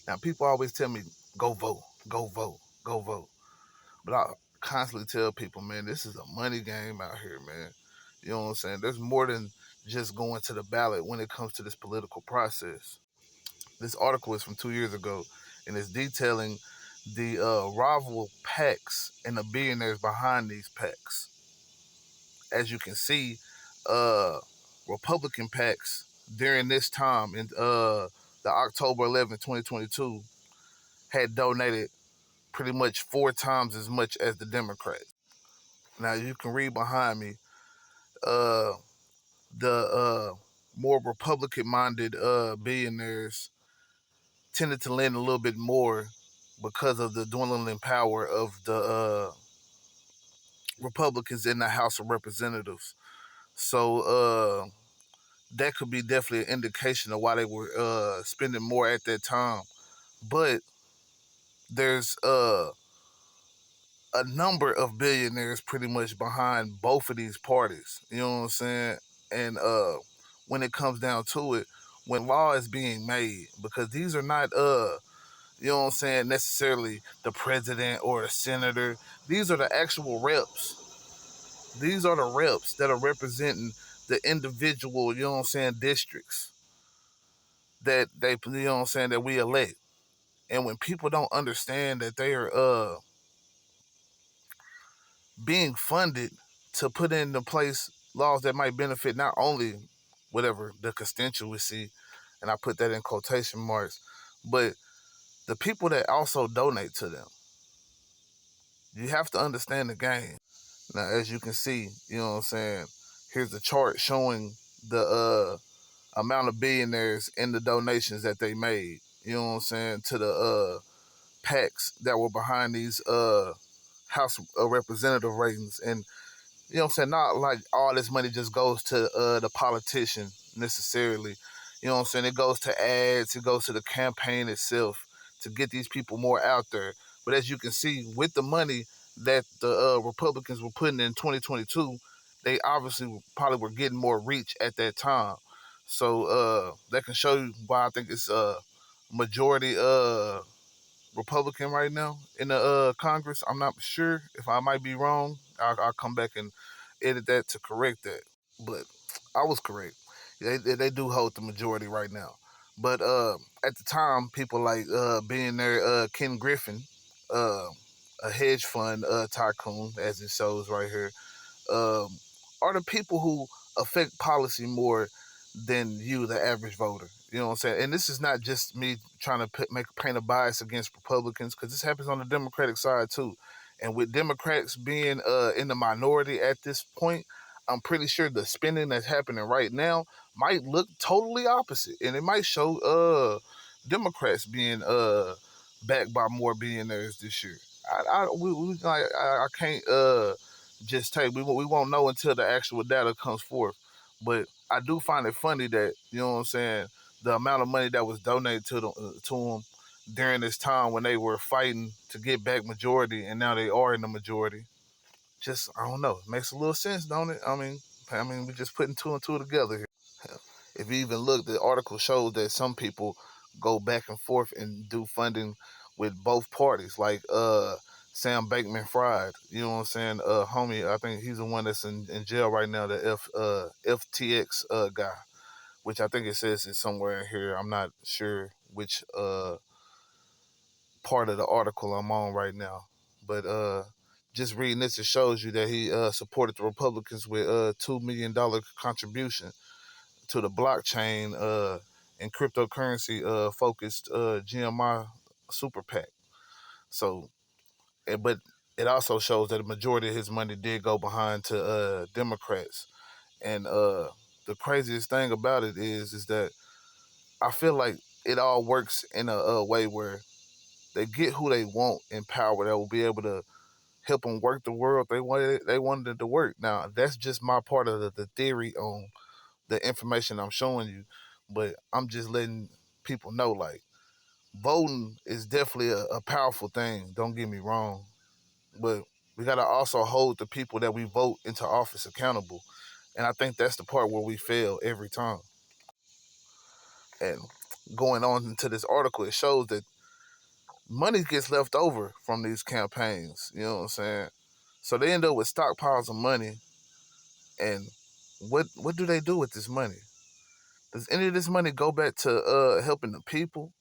Now, people always tell me, go vote, go vote, go vote. But I constantly tell people, man, this is a money game out here, man. You know what I'm saying? There's more than just going to the ballot when it comes to this political process. This article is from 2 years ago, and it's detailing the rival PACs and the billionaires behind these PACs. As you can see, Republican PACs during this time in the October 11th, 2022, had donated pretty much 4 times as much as the Democrats. Now you can read behind me. Uh, the more Republican-minded billionaires tended to lend a little bit more because of the dwindling power of the Republicans in the House of Representatives. So that could be definitely an indication of why they were spending more at that time. But there's a number of billionaires pretty much behind both of these parties. You know what I'm saying? And when it comes down to it, when law is being made, because these are not you know what I'm saying, necessarily the president or a senator. These are the actual reps. These are the reps that are representing the individual, you know what I'm saying, districts that they, you know what I'm saying, that we elect. And when people don't understand that they are being funded to put into place laws that might benefit not only whatever the constituency, and I put that in quotation marks, but the people that also donate to them. You have to understand the game. Now, as you can see, you know what I'm saying, here's the chart showing the amount of billionaires and the donations that they made, you know what I'm saying, to the PACs that were behind these House of Representative ratings. And you know what I'm saying? Not like all this money just goes to the politician necessarily. You know what I'm saying? It goes to ads, it goes to the campaign itself to get these people more out there. But as you can see, with the money that the Republicans were putting in 2022, they obviously probably were getting more reach at that time. So that can show you why I think it's a majority Republican right now in the Congress. I'm not sure if I might be wrong. I'll come back and edit that to correct that. But I was correct. They do hold the majority right now. But at the time, people like being there, Ken Griffin, uh, a hedge fund tycoon, as it shows right here, um, are the people who affect policy more than you, the average voter. You know what I'm saying? And this is not just me trying to paint a bias against Republicans, because this happens on the Democratic side too. And with Democrats being in the minority at this point, I'm pretty sure the spending that's happening right now might look totally opposite, and it might show Democrats being backed by more billionaires this year. I can't just take. We won't know until the actual data comes forth. But I do find it funny that, you know what I'm saying, the amount of money that was donated to them during this time when they were fighting to get back majority, and now they are in the majority. Just, I don't know. It makes a little sense, don't it? I mean, we're just putting two and two together here. If you even look, the article shows that some people go back and forth and do funding with both parties, like Sam Bankman Fried. You know what I'm saying? Homie, I think he's the one that's in jail right now, the FTX guy, which I think it says is somewhere in here. I'm not sure which part of the article I'm on right now, but just reading this, it shows you that he supported the Republicans with a $2 million contribution to the blockchain and cryptocurrency focused GMI super PAC. So, but it also shows that the majority of his money did go behind to Democrats. And the craziest thing about it is that I feel like it all works in a way where they get who they want in power that will be able to help them work the world they wanted it to work. Now, that's just my part of the theory on the information I'm showing you, but I'm just letting people know, like, voting is definitely a powerful thing. Don't get me wrong, but we gotta also hold the people that we vote into office accountable, and I think that's the part where we fail every time. And going on into this article, it shows that money gets left over from these campaigns. You know what I'm saying? So they end up with stockpiles of money, and what do they do with this money? Does any of this money go back to helping the people,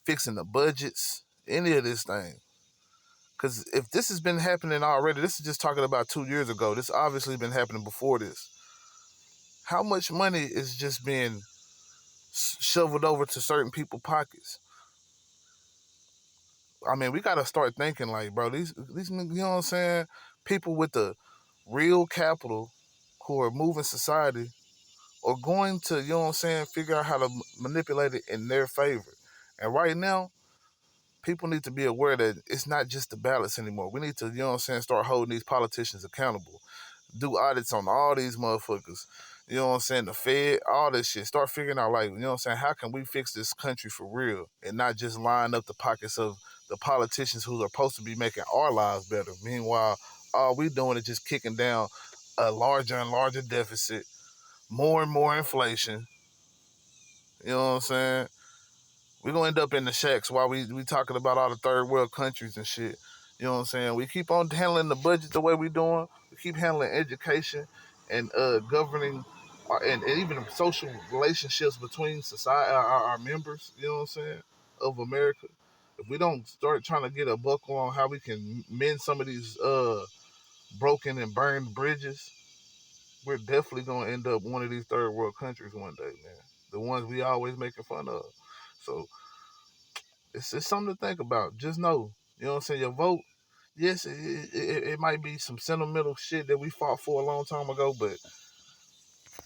fixing the budgets, any of this thing? Because if this has been happening already, this is just talking about 2 years ago. This obviously been happening before this. How much money is just being shoveled over to certain people's pockets? I mean, we gotta start thinking like, bro, these you know what I'm saying? People with the real capital who are moving society are going to, you know what I'm saying, figure out how to manipulate it in their favor. And right now, people need to be aware that it's not just the ballots anymore. We need to, you know what I'm saying, start holding these politicians accountable. Do audits on all these motherfuckers. You know what I'm saying? The Fed, all this shit. Start figuring out, like, you know what I'm saying, how can we fix this country for real and not just line up the pockets of the politicians who are supposed to be making our lives better. Meanwhile, all we doing is just kicking down a larger and larger deficit, more and more inflation. You know what I'm saying? We're gonna end up in the shacks while we talking about all the third world countries and shit. You know what I'm saying? We keep on handling the budget the way we doing. We keep handling education and governing and even social relationships between society, our members. You know what I'm saying? Of America. If we don't start trying to get a buckle on how we can mend some of these broken and burned bridges, we're definitely gonna end up one of these third world countries one day, man. The ones we always making fun of. So it's something to think about. Just know, you know what I'm saying? Your vote, yes, it might be some sentimental shit that we fought for a long time ago, but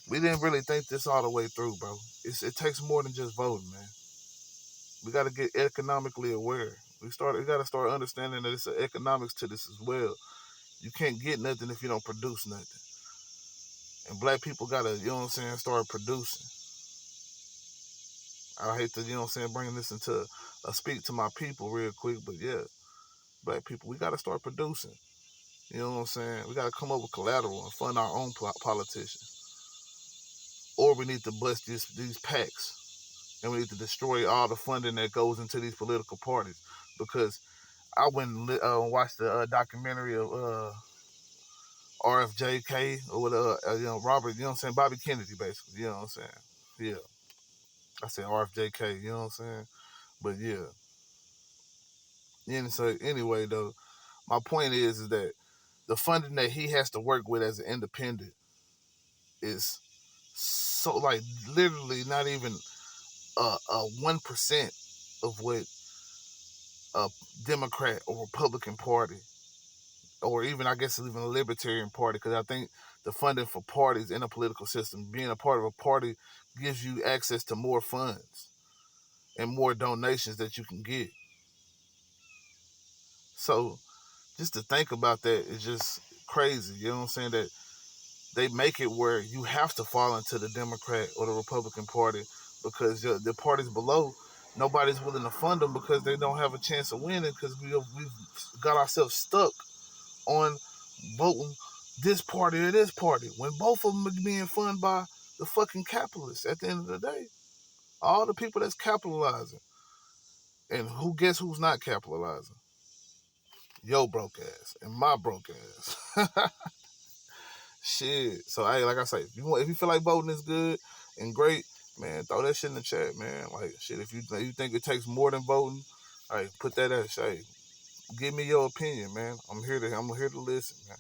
we didn't really think this all the way through, bro. It takes more than just voting, man. We got to get economically aware. We got to start understanding that it's an economics to this as well. You can't get nothing if you don't produce nothing. And black people got to, you know what I'm saying, start producing. I hate to, you know what I'm saying, bring this into speak to my people real quick, but yeah, black people, we got to start producing. You know what I'm saying? We got to come up with collateral and fund our own politicians. Or we need to bust these PACs and we need to destroy all the funding that goes into these political parties. Because I went and watched the documentary of RFJK or what, Robert, you know what I'm saying? Bobby Kennedy, basically. You know what I'm saying? Yeah. I said RFJK, you know what I'm saying? But yeah. So anyway, though, my point is that the funding that he has to work with as an independent is so like literally not even a 1% of what a Democrat or Republican Party, or even I guess even a Libertarian Party, because I think the funding for parties in a political system, being a part of a party, gives you access to more funds and more donations that you can get. So just to think about that is just crazy. You know what I'm saying? That they make it where you have to fall into the Democrat or the Republican Party because the parties below, nobody's willing to fund them because they don't have a chance of winning because we've got ourselves stuck on voting this party or this party when both of them are being funded by the fucking capitalists at the end of the day. All the people that's capitalizing. And who's not capitalizing? Yo broke ass and my broke ass. Shit. So hey, like I say, if you feel like voting is good and great, man, throw that shit in the chat, man. Like shit, if you think it takes more than voting, hey, put that at hey, give me your opinion, man. I'm here to listen, man.